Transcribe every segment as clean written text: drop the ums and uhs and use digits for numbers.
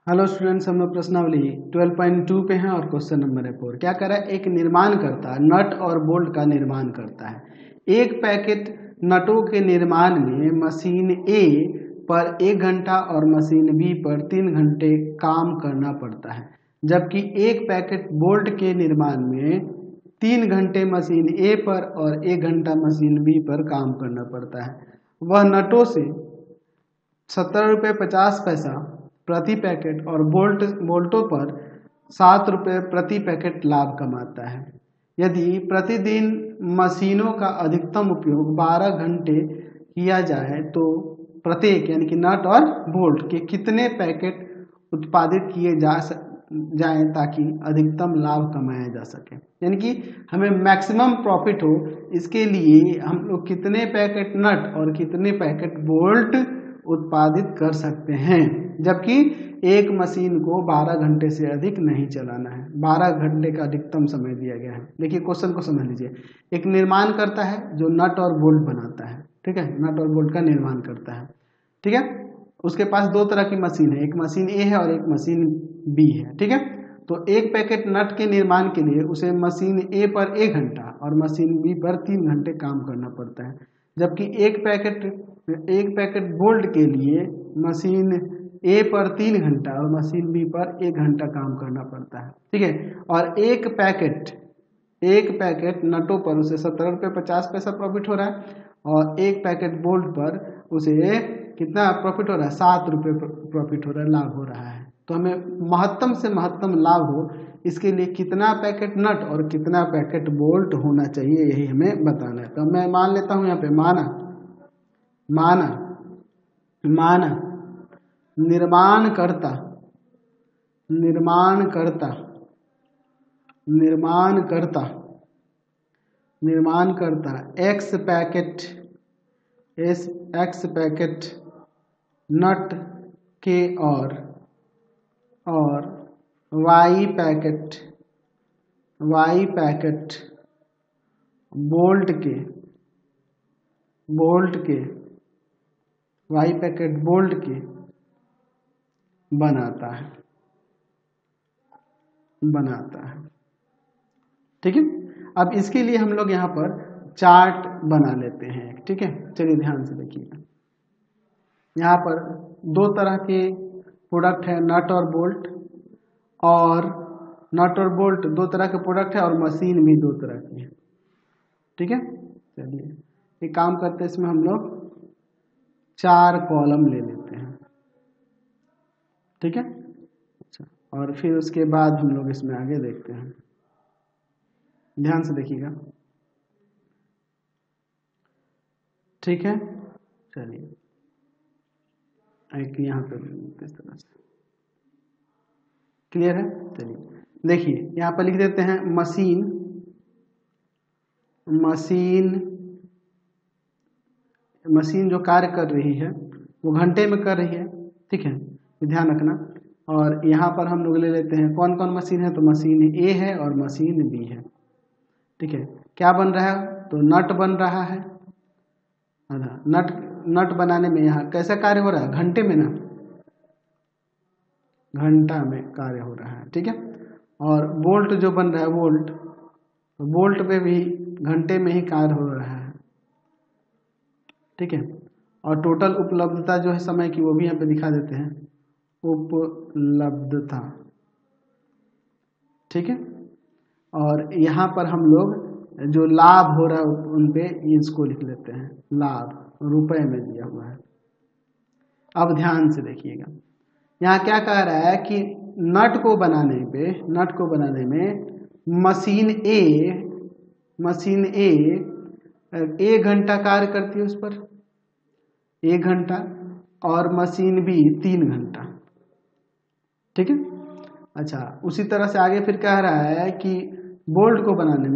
Hello students, हम लोग प्रश्नावली 12.2 पे हैं और क्वेश्चन नंबर है 4। क्या कर रहा है? एक निर्माण करता है, नट और बोल्ट का निर्माण करता है। एक पैकेट नटों के निर्माण में मशीन ए पर 1 घंटा और मशीन बी पर 3 घंटे काम करना पड़ता है, जबकि एक पैकेट बोल्ट के निर्माण में 3 घंटे मशीन ए पर और 1 घंटा मशीन बी पर काम करना पड़ता है। वह नटों से 17 रुपये 50 पैसा प्रति पैकेट और बोल्टों पर 7 रुपये प्रति पैकेट लाभ कमाता है। यदि प्रतिदिन मशीनों का अधिकतम उपयोग 12 घंटे किया जाए तो प्रत्येक यानी कि नट और बोल्ट के कितने पैकेट उत्पादित किए जाएं ताकि अधिकतम लाभ कमाया जा सके, यानी कि हमें मैक्सिमम प्रॉफिट हो, इसके लिए हम लोग कितने पैकेट नट और कितने पैकेट बोल्ट उत्पादित कर सकते हैं, जबकि एक मशीन को 12 घंटे से अधिक नहीं चलाना है। 12 घंटे का अधिकतम समय दिया गया है। देखिए क्वेश्चन को समझ लीजिए। एक निर्माण करता है जो नट और बोल्ट बनाता है, ठीक है, नट और बोल्ट का निर्माण करता है, ठीक है। उसके पास दो तरह की मशीन है, एक मशीन ए है और एक मशीन बी है, ठीक है। तो एक पैकेट नट के निर्माण के लिए उसे मशीन ए पर 1 घंटा और मशीन बी पर 3 घंटे काम करना पड़ता है, जबकि एक पैकेट बोल्ट के लिए मशीन ए पर 3 घंटा और मशीन बी पर 1 घंटा काम करना पड़ता है, ठीक है। और एक पैकेट नटों पर उसे 17 रुपये 50 पैसा प्रॉफिट हो रहा है और एक पैकेट बोल्ट पर उसे कितना प्रॉफिट हो रहा है? 7 रुपये प्रॉफिट हो रहा है, लाभ हो रहा है। तो हमें महत्तम से महत्तम लाभ हो, इसके लिए कितना पैकेट नट और कितना पैकेट बोल्ट होना चाहिए, यही हमें बताना है। तो मैं मान लेता हूं यहाँ पे माना निर्माणकर्ता एक्स पैकेट नट के और वाई पैकेट बोल्ट के बनाता है, ठीक है। अब इसके लिए हम लोग यहाँ पर चार्ट बना लेते हैं, ठीक है। चलिए ध्यान से देखिएगा। यहाँ पर दो तरह के प्रोडक्ट है, नट और बोल्ट दो तरह के प्रोडक्ट है और मशीन भी दो तरह की है, ठीक है। चलिए एक काम करते हैं, इसमें हम लोग 4 कॉलम ले लेते हैं, ठीक है। अच्छा, और फिर उसके बाद हम लोग इसमें आगे देखते हैं। ध्यान से देखिएगा, ठीक है। चलिए एक यहाँ पे इस तरह से क्लियर है। चलिए देखिए यहाँ पर लिख देते हैं मशीन जो कार्य कर रही है वो घंटे में कर रही है, ठीक है, ध्यान रखना। और यहाँ पर हम लोग ले लेते हैं कौन कौन मशीन है, तो मशीन ए है और मशीन बी है, ठीक है। क्या बन रहा है? तो नट बन रहा है। नट बनाने में यहाँ कैसा कार्य हो रहा है? घंटे में ना, घंटा में कार्य हो रहा है, ठीक है। और बोल्ट जो बन रहा है बोल्ट पे भी घंटे में ही कार्य हो रहा है, ठीक है। और टोटल उपलब्धता जो है समय की, वो भी यहाँ पे दिखा देते हैं, उपलब्धता, ठीक है। और यहाँ पर हम लोग जो लाभ हो रहा है उन पे इसको लिख लेते हैं, लाभ रुपए में दिया हुआ है। अब ध्यान से देखिएगा, यहाँ क्या कह रहा है कि नट को बनाने में मशीन ए 1 घंटा कार्य करती है उस पर, 1 घंटा, और मशीन बी 3 घंटा, ठीक है। अच्छा, उसी तरह से आगे फिर कह रहा है कि बोल्ट को बनाने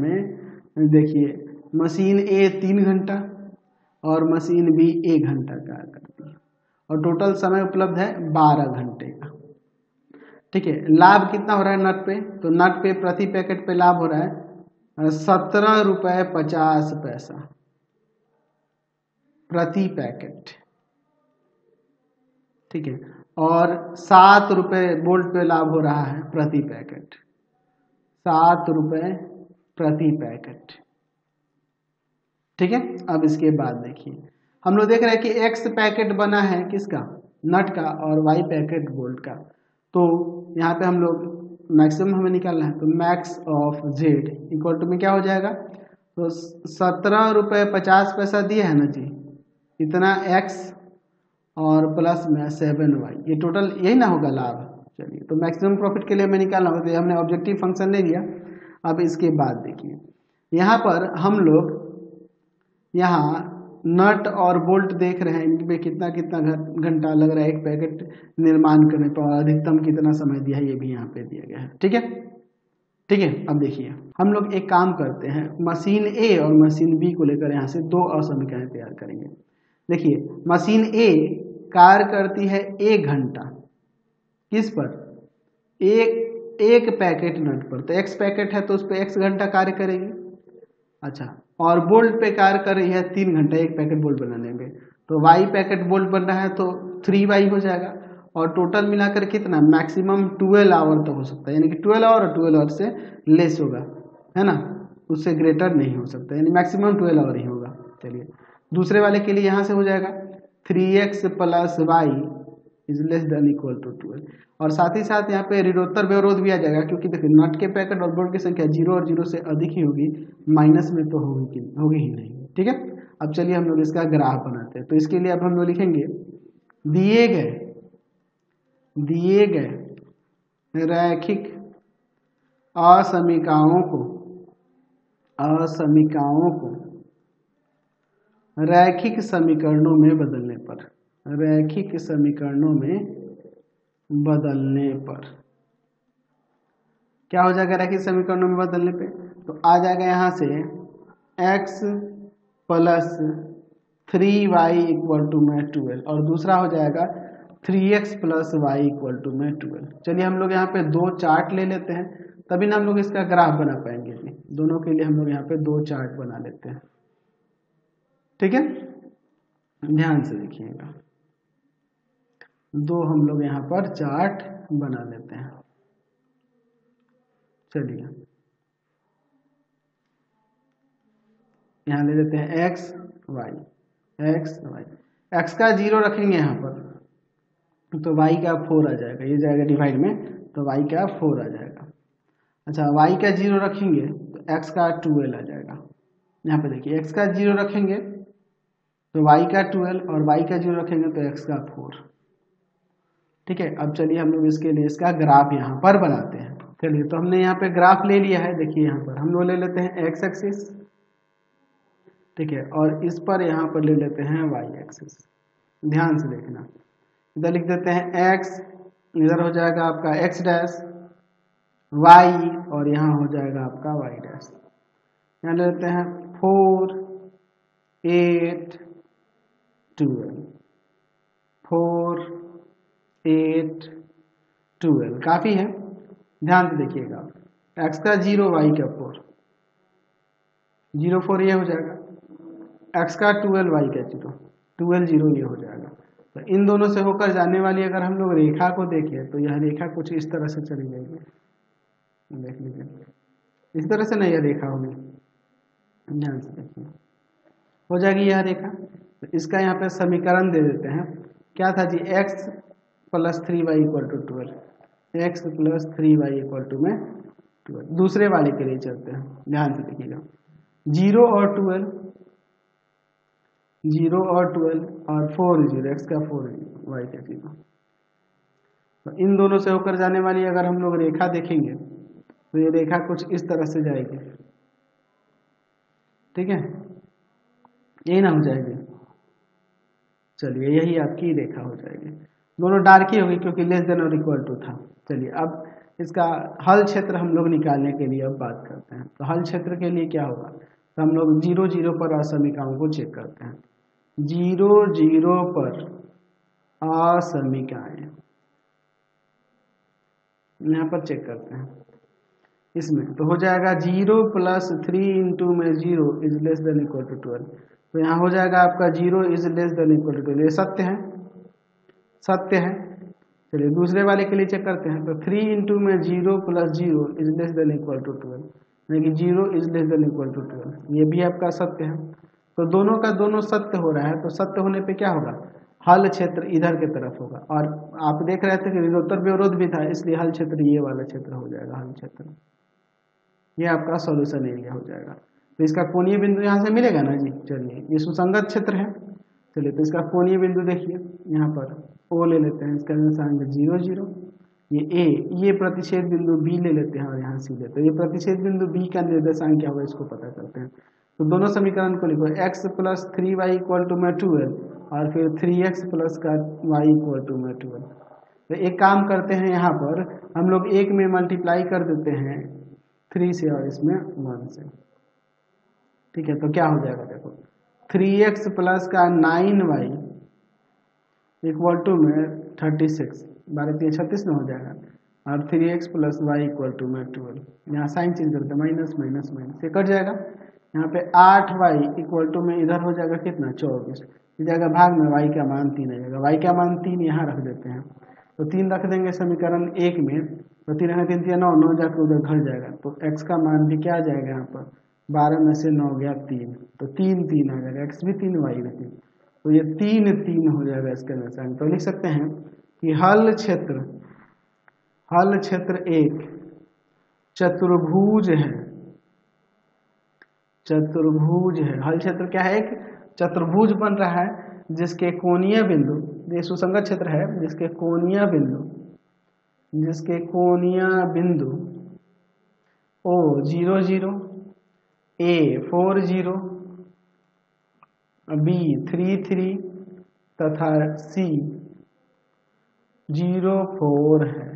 में देखिए मशीन ए 3 घंटा और मशीन बी 1 घंटा कार्य करती है और टोटल समय उपलब्ध है 12 घंटे का, ठीक है। लाभ कितना हो रहा है नट पे? तो नट पे प्रति पैकेट पे लाभ हो रहा है 17 रुपये 50 पैसा प्रति पैकेट, ठीक है, और 7 रुपये बोल्ट पे लाभ हो रहा है प्रति पैकेट, 7 रुपये प्रति पैकेट। ठीक है, अब इसके बाद देखिए हम लोग देख रहे हैं कि एक्स पैकेट बना है किसका, नट का, और वाई पैकेट बोल्ट का। तो यहाँ पे हम लोग मैक्सिमम हमें निकालना है, तो max of Z equal to में क्या हो जाएगा, तो 17 रुपये 50 पैसा दिए है ना जी, इतना एक्स और प्लस में 7y, ये टोटल यही ना होगा लाभ। चलिए, तो मैक्सिमम प्रॉफिट के लिए हमें निकालना होगा, तो हमने ऑब्जेक्टिव फंक्शन ले लिया। अब इसके बाद देखिए यहाँ पर हम लोग यहाँ नट और बोल्ट देख रहे हैं, इनमें कितना कितना घंटा लग रहा है एक पैकेट निर्माण करने पर, अधिकतम कितना समय दिया है ये भी यहाँ पे दिया गया है। ठीक है, ठीक है। अब देखिए हम लोग एक काम करते हैं, मशीन ए और मशीन बी को लेकर यहाँ से दो और समीकरण तैयार करेंगे। देखिए मशीन ए कार्य करती है 1 घंटा किस पर, एक पैकेट नट पर, तो x पैकेट है तो उस पर x घंटा कार्य करेगी। अच्छा, और बोल्ट पे कार्य कर रही है 3 घंटा एक पैकेट बोल्ट बनाने में, तो y पैकेट बोल्ट बन रहा है तो 3y हो जाएगा, और टोटल मिलाकर कितना, मैक्सिमम 12 आवर तक हो सकता है, यानी कि 12 आवर और 12 आवर से लेस होगा, है ना, उससे ग्रेटर नहीं हो सकता, यानी मैक्सिमम 12 आवर ही होगा। चलिए दूसरे वाले के लिए यहाँ से हो जाएगा 3x plus Y is less than equal to 12, और साथ ही साथ यहाँ पे ऋणोत्तर व्यवरोध भी आ जाएगा, क्योंकि देखिए नट के पैकेट और बोल्ट की संख्या 0 और 0 से अधिक ही होगी, माइनस में तो होगी ही नहीं। ठीक है, अब चलिए हम लोग इसका ग्राफ बनाते हैं। तो इसके लिए अब हम लोग लिखेंगे दिए गए रैखिक असमीकाओं को रैखिक समीकरणों में बदलने पर, रैखिक समीकरणों में बदलने पर क्या हो जाएगा, रैखिक समीकरणों में बदलने पे, तो आ जाएगा यहाँ से x plus 3y equal to में 12, और दूसरा हो जाएगा 3x plus Y equal to में 12। चलिए हम लोग यहाँ पे दो चार्ट ले लेते हैं, तभी ना हम लोग इसका ग्राफ बना पाएंगे। दोनों के लिए हम लोग यहाँ पे दो चार्ट बना लेते हैं। ठीक है, ध्यान से देखिएगा, दो हम लोग यहाँ पर चार्ट बना लेते हैं। चलिए यहाँ ले लेते हैं एक्स वाई, एक्स का 0 रखेंगे यहाँ पर, तो y का 4 आ जाएगा, ये जाएगा डिवाइड में, तो y का 4 आ जाएगा। अच्छा, y का 0 रखेंगे तो x का 12 आ जाएगा। यहाँ पे देखिए x का 0 रखेंगे तो y का 12, और y का 0 रखेंगे तो x का 4। ठीक है, अब चलिए हम लोग इसके लिए इसका ग्राफ यहाँ पर बनाते हैं। चलिए, तो हमने यहाँ पे ग्राफ ले लिया है, देखिए यहाँ पर हम लोग ले लेते हैं x एक्सिस, ठीक है, और इस पर यहाँ पर ले लेते हैं y एक्सिस। ध्यान से देखना, इधर लिख देते हैं x, इधर हो जाएगा आपका x डैश, y, और यहाँ हो जाएगा आपका y डैश। यहाँ ले लेते हैं 4 8 12, 4 8 12, काफी है। ध्यान से देखिएगा, x का 0 y का 4, 0 4 ये हो जाएगा, x का 12 y का 0, 12 0 ये हो जाएगा। तो इन दोनों से होकर जाने वाली अगर हम लोग रेखा को देखें तो यह रेखा कुछ इस तरह से चली जाएगी, देख लीजिए, इस तरह से नहीं यह रेखा होगी, ध्यान से देखिए, हो जाएगी यह रेखा। तो इसका यहाँ पे समीकरण दे देते हैं, क्या था जी, x plus 3y equal to 12, x plus 3y equal to में 12। दूसरे वाले के लिए चलते हैं, ध्यान से देखिएगा, 0 और 12, 0 और 12 और 4 0, x का 4 y का 0। तो इन दोनों से होकर जाने वाली अगर हम लोग रेखा देखेंगे तो ये रेखा कुछ इस तरह से जाएगी। ठीक है, यही ना हो जाएगी। चलिए, यही आपकी रेखा हो जाएगी, दोनों डार्क ही होगी क्योंकि लेस देन और इक्वल टू था। चलिए, अब इसका हल क्षेत्र हम लोग निकालने के लिए अब बात करते हैं। तो हल क्षेत्र के लिए क्या होगा, तो हम लोग 0 0 पर असमीकाओं को चेक करते हैं। 0 0 पर असमीकाएं यहाँ पर चेक करते हैं, इसमें तो हो जाएगा 0 प्लस 3 इंटू में 0 is less than equal to 12। तो यहाँ हो जाएगा आपका 0 is less than equal to 12, ये सत्य है, सत्य है। चलिए दूसरे वाले के लिए चेक करते हैं। तो 3 इंटू में 0 + 0 is less than equal to 12, यानी कि 0 is less than equal to 12, ये भी आपका सत्य है। तो दोनों का दोनों सत्य हो रहा है, तो सत्य होने पे क्या होगा, हल क्षेत्र इधर की तरफ होगा। और आप देख रहे थे कि निरोत्तर विरोध भी था, इसलिए हल क्षेत्र ये वाला क्षेत्र हो जाएगा, हल क्षेत्र ये आपका सॉल्यूशन एरिया हो जाएगा। तो इसका कोणीय बिंदु यहाँ से मिलेगा ना जी। चलिए ये सुसंगत क्षेत्र है। चलिए तो इसका कोणीय बिंदु देखिए, यहाँ पर O ले लेते हैं, इसका निर्देशांक 0 0, ये A, ये प्रतिच्छेद बिंदु B ले लेते हैं और यहाँ C लेते हैं। ये प्रतिच्छेद बिंदु B का निर्देशांक क्या होगा इसको पता करते हैं। तो दोनों समीकरण को लिखो, x + 3y = 12 और फिर 3x + का y = 12। तो एक काम करते हैं, यहाँ पर हम लोग एक में मल्टीप्लाई कर देते हैं 3 से और इसमें 1 से, ठीक है। तो क्या हो जाएगा देखो, 3x + का 9y = में 36, 12 3 36 में हो जाएगा, और 3x + y = में 12। यहाँ साइन चेंज करते हैं, माइनस माइनस माइनस, ये कट जाएगा। यहाँ पे 8y = में इधर हो जाएगा कितना, 24, हो जाएगा भाग में y का मान 3 आ जाएगा। y का मान 3 यहाँ रख देते हैं, तो 3 रख देंगे समीकरण 1 में, तो 3 रखें 3 9 9 जाकर उधर घट जाएगा। तो x का मान भी क्या आ जाएगा, यहाँ पर 12 में से 9 गया 3, तो 3 3 आ जाएगा, x भी 3 y भी 3, तो ये 3 3 हो जाएगा इसका निर्देशांक। तो लिख सकते हैं कि हल क्षेत्र एक चतुर्भुज है, हल क्षेत्र क्या है, एक चतुर्भुज बन रहा है जिसके कोणीय बिंदु, ये सुसंगत क्षेत्र है जिसके कोणीय बिंदु O 0 0, A 4 0, B 3 3 तथा C 0 4 है,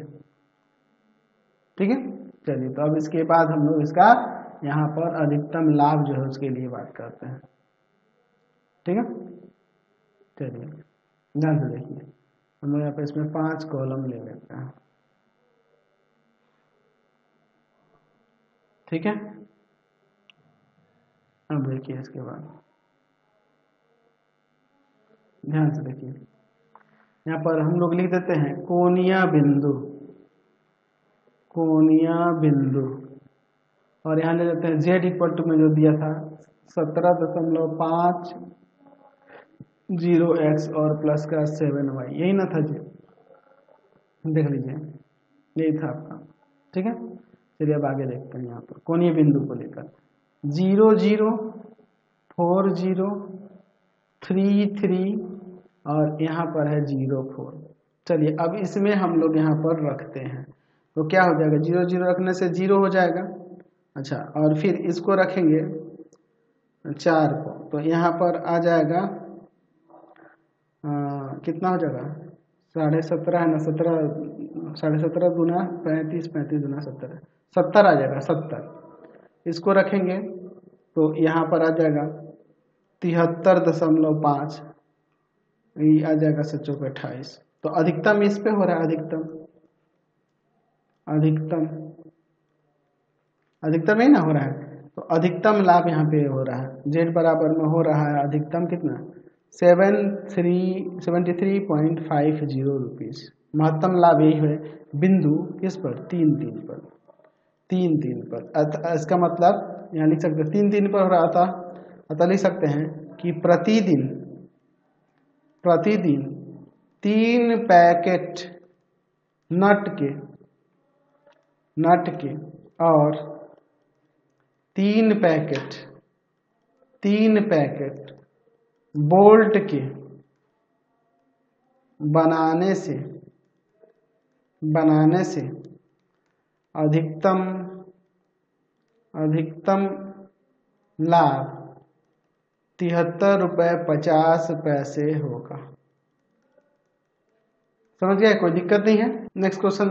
ठीक है। चलिए तो अब इसके बाद हम लोग इसका यहाँ पर अधिकतम लाभ जो है उसके लिए बात करते हैं, ठीक है। चलिए ध्यान से देखिए, हम लोग यहाँ पर इसमें 5 कॉलम ले लेते हैं, ठीक है। अब देखिए इसके बाद ध्यान से देखिए, यहाँ पर हम लोग लिख देते हैं कोणीय बिंदु, और यहाँ ले लेते हैं z = में जो दिया था 17.50x और प्लस का 7y, यही ना था जी, देख लीजिए यही था आपका, ठीक है। चलिए अब आगे देखते हैं, यहाँ पर कोणीय बिंदु को लेकर 0 0 4 0 3 3 और यहाँ पर है 0 4। चलिए अब इसमें हम लोग यहाँ पर रखते हैं, तो क्या हो जाएगा, 0 0 रखने से 0 हो जाएगा, अच्छा, और फिर इसको रखेंगे 4 को, तो यहाँ पर आ जाएगा कितना हो जाएगा, 17.5 है ना, 17.5 गुना 35, 35 गुना 17, 70 आ जाएगा, 70। इसको रखेंगे तो यहाँ पर आ जाएगा 73.5, ये आ जाएगा 28। तो अधिकतम इस पे हो रहा है, अधिकतम ही ना हो रहा है, तो अधिकतम लाभ यहाँ पे हो रहा है, z बराबर में हो रहा है अधिकतम कितना, 73.50 रुपीज़। महत्तम लाभ यही है बिंदु किस पर, 3 3 पर। इसका मतलब यहाँ लिख सकते हैं 3 3 पर हो रहा था, अतः लिख सकते हैं कि प्रतिदिन 3 पैकेट नट के और 3 पैकेट बोल्ट के बनाने से अधिकतम लाभ 73.50 रुपये होगा। समझ गए, कोई दिक्कत नहीं है। Next question